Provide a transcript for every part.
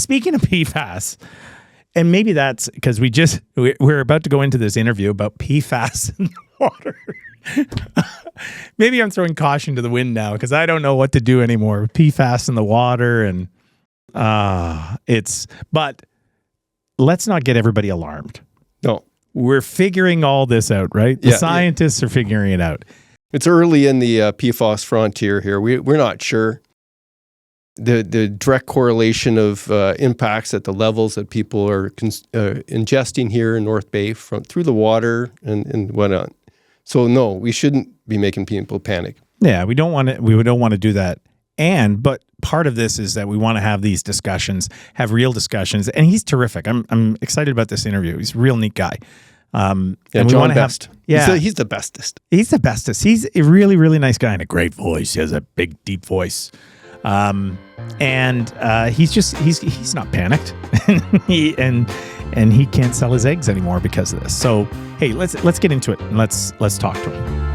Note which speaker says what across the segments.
Speaker 1: speaking of PFAS, and maybe that's because we're about to go into this interview about PFAS in the water. Maybe I'm throwing caution to the wind now because I don't know what to do anymore. PFAS in the water and but let's not get everybody alarmed.
Speaker 2: No.
Speaker 1: We're figuring all this out, right? The scientists are figuring it out.
Speaker 2: It's early in the PFAS frontier here. We're not sure the direct correlation of impacts at the levels that people are ingesting here in North Bay through the water and whatnot. So no, we shouldn't be making people panic.
Speaker 1: Yeah, we don't want to do that. But part of this is that we want to have these discussions, have real discussions. And he's terrific. I'm excited about this interview. He's a real neat guy.
Speaker 2: And John Best. He's the bestest.
Speaker 1: He's the bestest. He's a really, really nice guy and a great voice. He has a big, deep voice. He's not panicked. And he can't sell his eggs anymore because of this. So, hey, let's get into it and let's talk to him.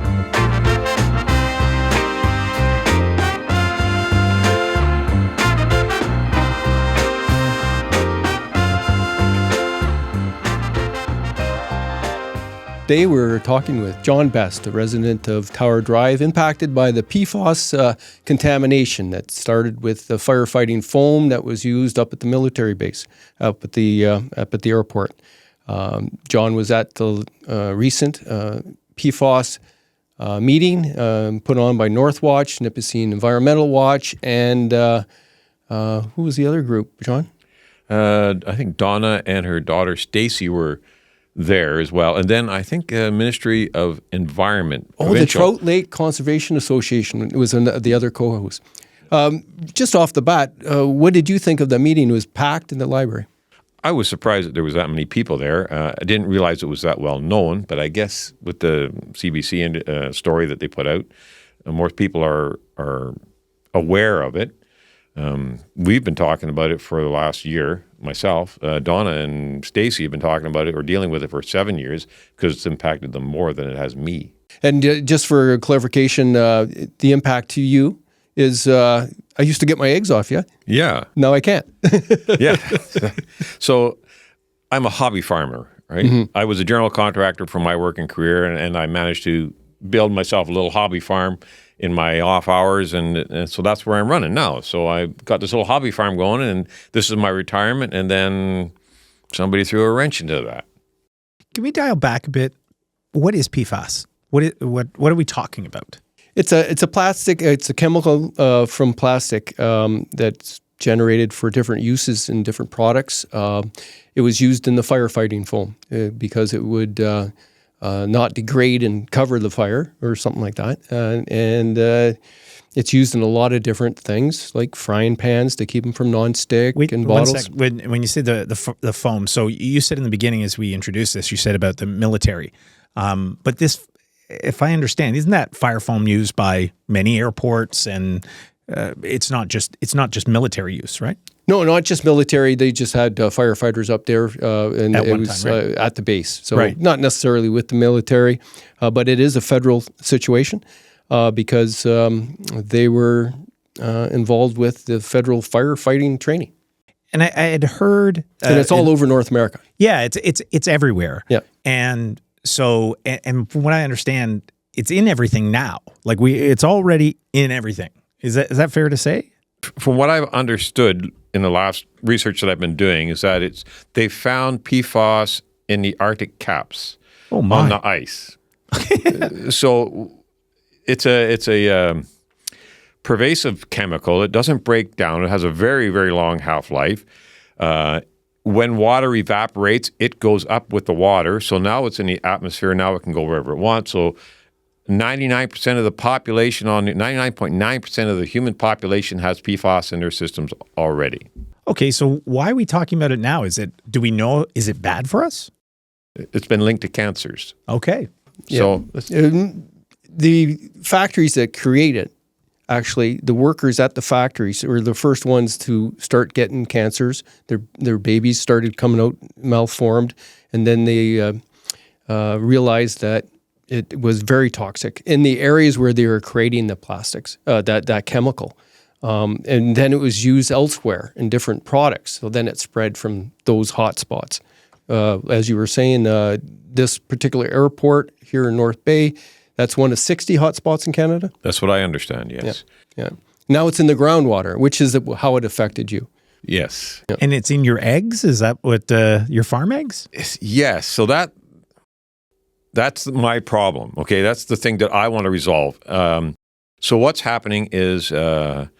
Speaker 2: Today we're talking with John Best, a resident of Tower Drive, impacted by the PFAS contamination that started with the firefighting foam that was used up at the military base, up at the airport. John was at the recent PFAS meeting put on by Northwatch, Nipissing Environmental Watch, and who was the other group, John?
Speaker 3: I think Donna and her daughter Stacy were there as well. And then I think Ministry of Environment.
Speaker 2: Oh, the Trout Lake Conservation Association was the other co-host. Just off the bat, what did you think of the meeting? It was packed in the library.
Speaker 3: I was surprised that there was that many people there. I didn't realize it was that well known, but I guess with the CBC story that they put out, more people are aware of it. We've been talking about it for the last year. Myself, Donna and Stacy have been talking about it or dealing with it for 7 years because it's impacted them more than it has me.
Speaker 2: And just for clarification, the impact to you is I used to get my eggs off you.
Speaker 3: Yeah.
Speaker 2: Now I can't.
Speaker 3: Yeah. So I'm a hobby farmer, right? Mm-hmm. I was a general contractor for my working career, and I managed to build myself a little hobby farm in my off hours, and so that's where I'm running now. So I got this little hobby farm going, and this is my retirement, and then somebody threw a wrench into that.
Speaker 1: Can we dial back a bit? What is PFAS? What are we talking about?
Speaker 2: It's a plastic. It's a chemical from plastic that's generated for different uses in different products. It was used in the firefighting foam because it would not degrade and cover the fire or something like that. And it's used in a lot of different things, like frying pans to keep them from non-stick and bottles.
Speaker 1: When you said the foam, so you said in the beginning as we introduced this, you said about the military. But this, if I understand, isn't that fire foam used by many airports, and it's not just military use, right?
Speaker 2: No, not just military. They just had firefighters up there, and
Speaker 1: at
Speaker 2: it was at the base. So not necessarily with the military, but it is a federal situation because they were involved with the federal firefighting training.
Speaker 1: And I had heard,
Speaker 2: and it's all over North America.
Speaker 1: Yeah, it's everywhere.
Speaker 2: Yeah,
Speaker 1: and so and from what I understand, it's in everything now. Like it's already in everything. Is that fair to say?
Speaker 3: From what I've understood in the last research that I've been doing is that they found PFAS in the Arctic caps on the ice. So it's a pervasive chemical. It doesn't break down. It has a very, very long half-life. When water evaporates, it goes up with the water. So now it's in the atmosphere. Now it can go wherever it wants. So 99% of the population 99.9% of the human population has PFAS in their systems already.
Speaker 1: Okay, so why are we talking about it now? Do we know, is it bad for us?
Speaker 3: It's been linked to cancers.
Speaker 1: Okay.
Speaker 3: So
Speaker 2: the factories that create it, actually, the workers at the factories were the first ones to start getting cancers. Their babies started coming out malformed, and then they realized that it was very toxic in the areas where they were creating the plastics, that chemical. And then it was used elsewhere in different products. So then it spread from those hot spots. As you were saying, this particular airport here in North Bay, that's one of 60 hotspots in Canada?
Speaker 3: That's what I understand, yes.
Speaker 2: Yeah. Now it's in the groundwater, which is how it affected you.
Speaker 3: Yes.
Speaker 2: Yeah.
Speaker 1: And it's in your eggs? Is that what your farm eggs?
Speaker 3: Yes. So that's my problem. Okay, that's the thing that I want to resolve. So what's happening is the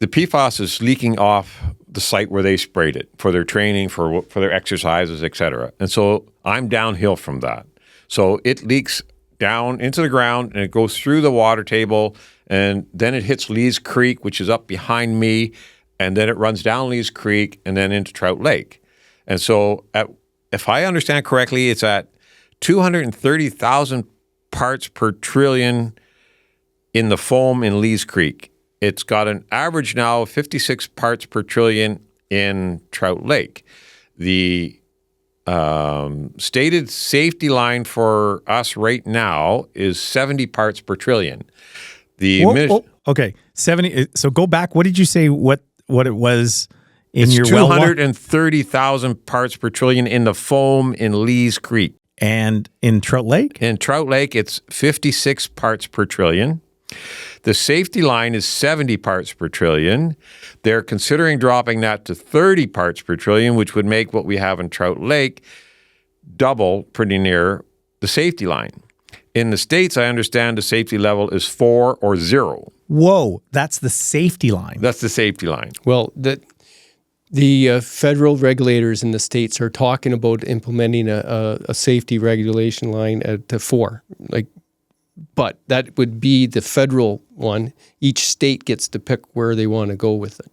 Speaker 3: PFAS is leaking off the site where they sprayed it for their training, for their exercises, etc. And so I'm downhill from that. So it leaks down into the ground and it goes through the water table, and then it hits Lees Creek, which is up behind me, and then it runs down Lees Creek and then into Trout Lake. And so if I understand correctly, it's at 230,000 parts per trillion in the foam in Lees Creek. It's got an average now of 56 parts per trillion in Trout Lake. The stated safety line for us right now is 70 parts per trillion.
Speaker 1: Okay, 70. So go back. What did you say? What it was in your
Speaker 3: 230,000 parts per trillion in the foam in Lees Creek.
Speaker 1: And in Trout Lake?
Speaker 3: In Trout Lake, it's 56 parts per trillion. The safety line is 70 parts per trillion. They're considering dropping that to 30 parts per trillion, which would make what we have in Trout Lake double, pretty near the safety line. In the States, I understand the safety level is 4 or 0.
Speaker 1: Whoa, that's the safety line.
Speaker 3: That's the safety line.
Speaker 2: Well, the federal regulators in the States are talking about implementing a safety regulation line at 4. But that would be the federal one. Each state gets to pick where they want to go with it.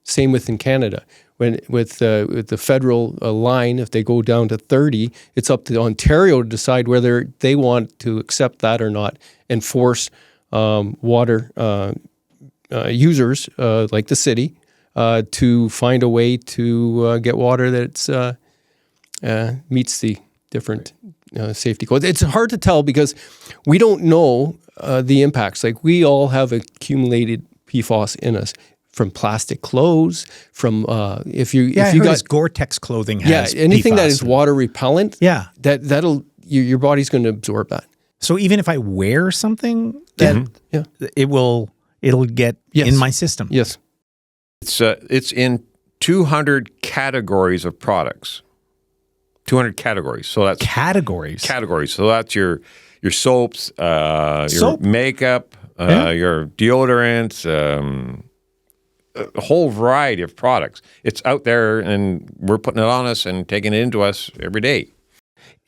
Speaker 2: Same within Canada. With the federal line, if they go down to 30, it's up to Ontario to decide whether they want to accept that or not and force water users like the city to find a way to get water that meets the different safety codes. It's hard to tell because we don't know the impacts. Like, we all have accumulated PFAS in us from plastic clothes, from if you got
Speaker 1: Gore-Tex clothing has
Speaker 2: anything
Speaker 1: PFAS.
Speaker 2: that is water repellent.
Speaker 1: Yeah,
Speaker 2: that'll your body's going to absorb that.
Speaker 1: So even if I wear something, it'll get in my system.
Speaker 2: Yes,
Speaker 3: it's in 200 categories of products. 200 categories. So that's
Speaker 1: categories.
Speaker 3: So that's your soaps, your makeup, your deodorants, a whole variety of products. It's out there, and we're putting it on us and taking it into us every day.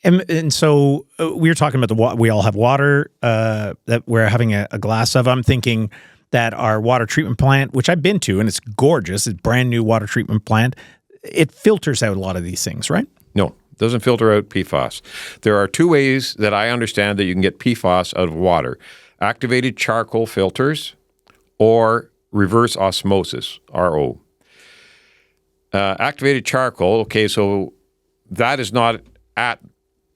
Speaker 1: And so we were talking about the water. We all have water that we're having a glass of. I'm thinking that our water treatment plant, which I've been to, and it's gorgeous, it's a brand new water treatment plant, it filters out a lot of these things, right?
Speaker 3: No. Doesn't filter out PFAS. There are 2 ways that I understand that you can get PFAS out of water: activated charcoal filters or reverse osmosis, RO. Activated charcoal, okay, so that is not at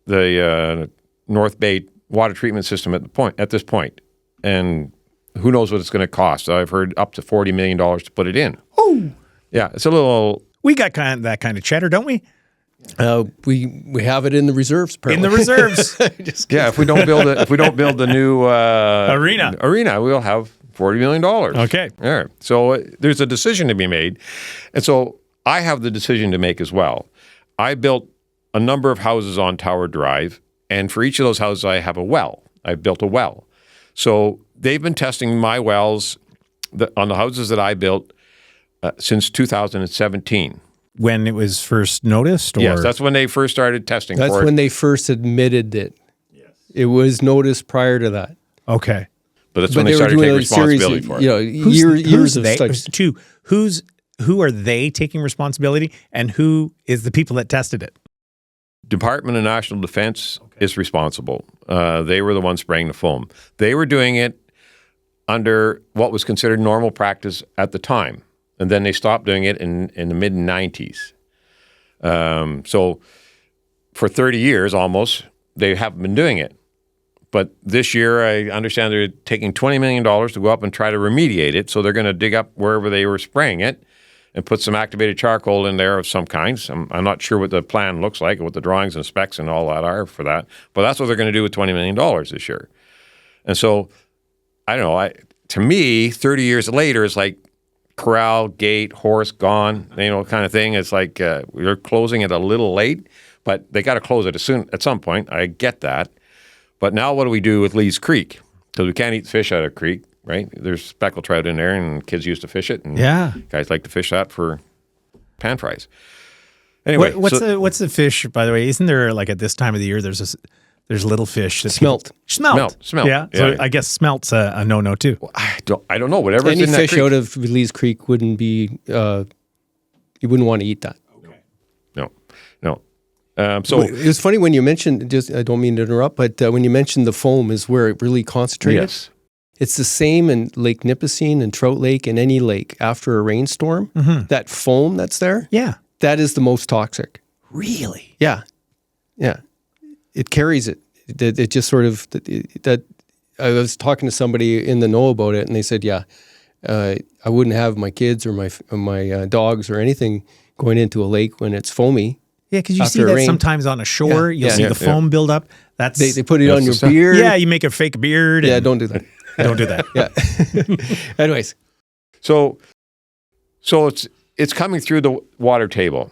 Speaker 3: the North Bay water treatment system at this point. And who knows what it's going to cost. I've heard up to $40 million to put it in.
Speaker 1: Oh.
Speaker 3: Yeah, it's a little...
Speaker 1: We got that kind of cheddar, don't we?
Speaker 2: We have it in the reserves. Apparently.
Speaker 1: In the reserves.
Speaker 3: Yeah, if we don't build the new
Speaker 1: arena,
Speaker 3: we'll have $40 million.
Speaker 1: Okay.
Speaker 3: All right. So there's a decision to be made, and so I have the decision to make as well. I built a number of houses on Tower Drive, and for each of those houses, I have a well. I've built a well. So they've been testing my wells on the houses that I built since 2017.
Speaker 1: When it was first noticed? Or?
Speaker 3: Yes, that's when they first started testing
Speaker 2: That's
Speaker 3: for it.
Speaker 2: when they first admitted it. Yes. It was noticed prior to that.
Speaker 1: Okay.
Speaker 3: But that's when they started taking responsibility for it.
Speaker 2: Years of studies.
Speaker 1: Who are they taking responsibility, and who is the people that tested it?
Speaker 3: Department of National Defense is responsible. They were the ones spraying the foam. They were doing it under what was considered normal practice at the time. And then they stopped doing it in the mid-90s. So for 30 years almost, they haven't been doing it. But this year, I understand they're taking $20 million to go up and try to remediate it. So they're going to dig up wherever they were spraying it and put some activated charcoal in there of some kinds. I'm not sure what the plan looks like, what the drawings and specs and all that are for that. But that's what they're going to do with $20 million this year. And so, I don't know. To me, 30 years later, it's like corral, gate, horse, gone, kind of thing. It's like we're closing it a little late, but they got to close it at some point. I get that. But now what do we do with Lee's Creek? Because we can't eat fish out of creek, right? There's speckled trout in there, and kids used to fish it. And guys like to fish that for pan fries. Anyway.
Speaker 1: What's the fish, by the way? Isn't there, like, at this time of the year, there's little fish that
Speaker 2: Smelt.
Speaker 1: Smelt.
Speaker 3: Yeah.
Speaker 1: So I guess smelt's a no-no, too.
Speaker 3: Well, I don't know. Whatever's
Speaker 2: Any
Speaker 3: in that
Speaker 2: fish
Speaker 3: creek.
Speaker 2: out of Lee's Creek wouldn't be, you wouldn't want to eat that.
Speaker 3: No. So
Speaker 2: it was funny when you mentioned, I don't mean to interrupt, but when you mentioned the foam is where it really concentrated.
Speaker 3: Yes.
Speaker 2: It's the same in Lake Nipissing and Trout Lake and any lake after a rainstorm.
Speaker 1: Mm-hmm.
Speaker 2: That foam that's there, that is the most toxic.
Speaker 1: Really?
Speaker 2: Yeah. It carries it. It just sort of, that I was talking to somebody in the know about it, and they said, I wouldn't have my kids or my dogs or anything going into a lake when it's foamy.
Speaker 1: Yeah, because you see that sometimes on a shore. You'll see the foam build up.
Speaker 2: They put it on your beard.
Speaker 1: Yeah, you make a fake beard.
Speaker 2: Yeah, don't do that.
Speaker 1: Don't do that.
Speaker 2: Yeah. Anyways.
Speaker 3: So it's coming through the water table.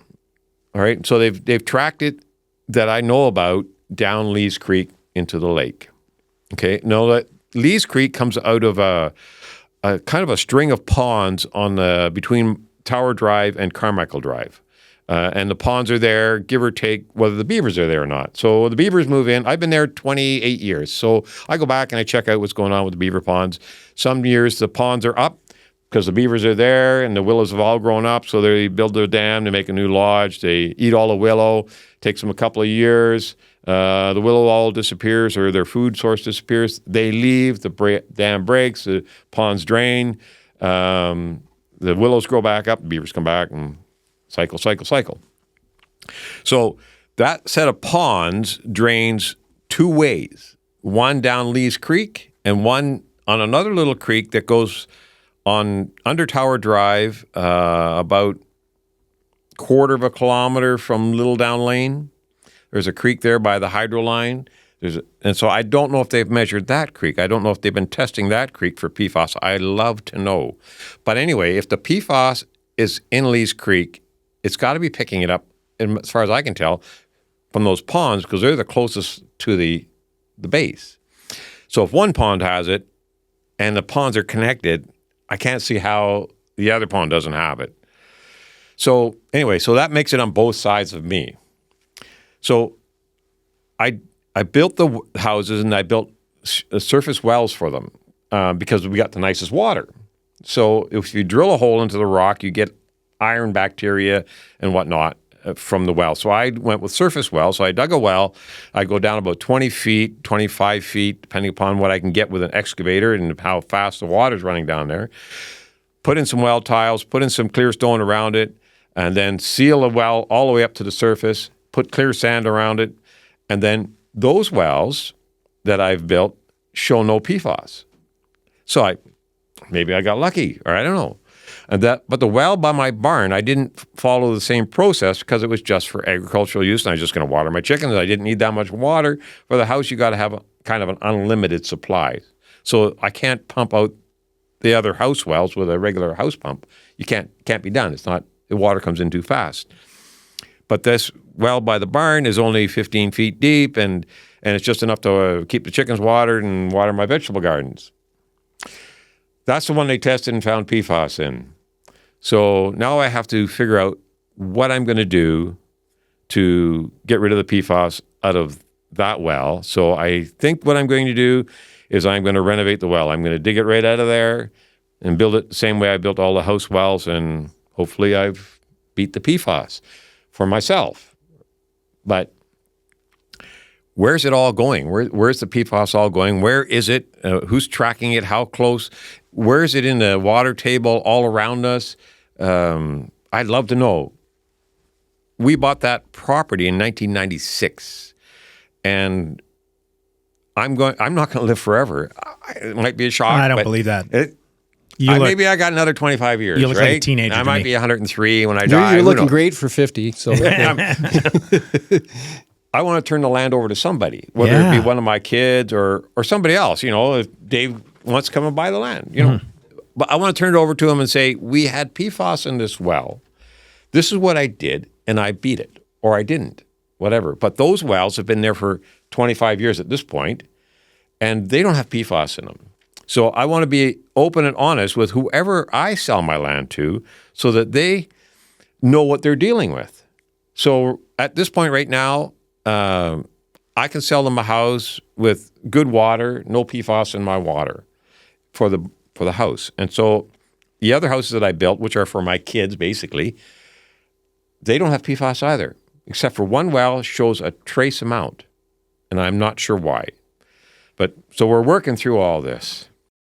Speaker 3: All right. So they've tracked it that I know about down Lee's Creek into the lake. Okay. Now that Lee's Creek comes out of a kind of a string of ponds on between Tower Drive and Carmichael Drive. And the ponds are there, give or take, whether the beavers are there or not. So the beavers move in. I've been there 28 years. So I go back and I check out what's going on with the beaver ponds. Some years the ponds are up because the beavers are there and the willows have all grown up. So they build their dam, they make a new lodge, they eat all the willow. Takes them a couple of years. The willow all disappears or their food source disappears. They leave, the dam breaks, the ponds drain, the willows grow back up, the beavers come back and cycle. So that set of ponds drains two ways, one down Lee's Creek and one on another little creek that goes on under Tower Drive, about quarter of a kilometer from Little Down Lane. There's a creek there by the hydro line. And so I don't know if they've measured that creek. I don't know if they've been testing that creek for PFAS. I'd love to know. But anyway, if the PFAS is in Lee's Creek, it's got to be picking it up, as far as I can tell, from those ponds because they're the closest to the base. So if one pond has it and the ponds are connected, I can't see how the other pond doesn't have it. So anyway, so that makes it on both sides of me. So I built the houses and I built surface wells for them because we got the nicest water. So if you drill a hole into the rock, you get iron bacteria and whatnot from the well. So I went with surface wells. So I dug a well. I go down about 20 feet, 25 feet, depending upon what I can get with an excavator and how fast the water's running down there. Put in some well tiles, put in some clear stone around it, and then seal a well all the way up to the surface, put clear sand around it, and then those wells that I've built show no PFAS. So maybe I got lucky, or I don't know. But the well by my barn, I didn't follow the same process because it was just for agricultural use, and I was just going to water my chickens. I didn't need that much water. For the house, you got to have kind of an unlimited supply. So I can't pump out the other house wells with a regular house pump. You can't be done. It's not, the water comes in too fast. But this well by the barn is only 15 feet deep, and it's just enough to keep the chickens watered and water my vegetable gardens. That's the one they tested and found PFAS in. So now I have to figure out what I'm going to do to get rid of the PFAS out of that well. So I think what I'm going to do is I'm going to renovate the well. I'm going to dig it right out of there and build it the same way I built all the house wells, and hopefully I've beat the PFAS for myself. But where's it all going? Where's the PFAS all going? Where is it? Who's tracking it? How close? Where is it in the water table all around us? I'd love to know. We bought that property in 1996, and I'm not going to live forever. It might be a shock.
Speaker 1: I don't believe that.
Speaker 3: Maybe I got another 25 years.
Speaker 1: You look
Speaker 3: right?
Speaker 1: like a teenager.
Speaker 3: I might be 103 when I
Speaker 2: You're,
Speaker 3: die.
Speaker 2: you're
Speaker 3: Who
Speaker 2: looking
Speaker 3: knows?
Speaker 2: great for 50. So
Speaker 3: I want to turn the land over to somebody, whether it be one of my kids or somebody else. You know, if Dave wants to come and buy the land, you know. But I want to turn it over to him and say, we had PFAS in this well. This is what I did, and I beat it, or I didn't, whatever. But those wells have been there for 25 years at this point, and they don't have PFAS in them. So I want to be open and honest with whoever I sell my land to so that they know what they're dealing with. So at this point right now, I can sell them a house with good water, no PFAS in my water for the house. And so the other houses that I built, which are for my kids basically, they don't have PFAS either, except for one well shows a trace amount, and I'm not sure why. But so we're working through all this.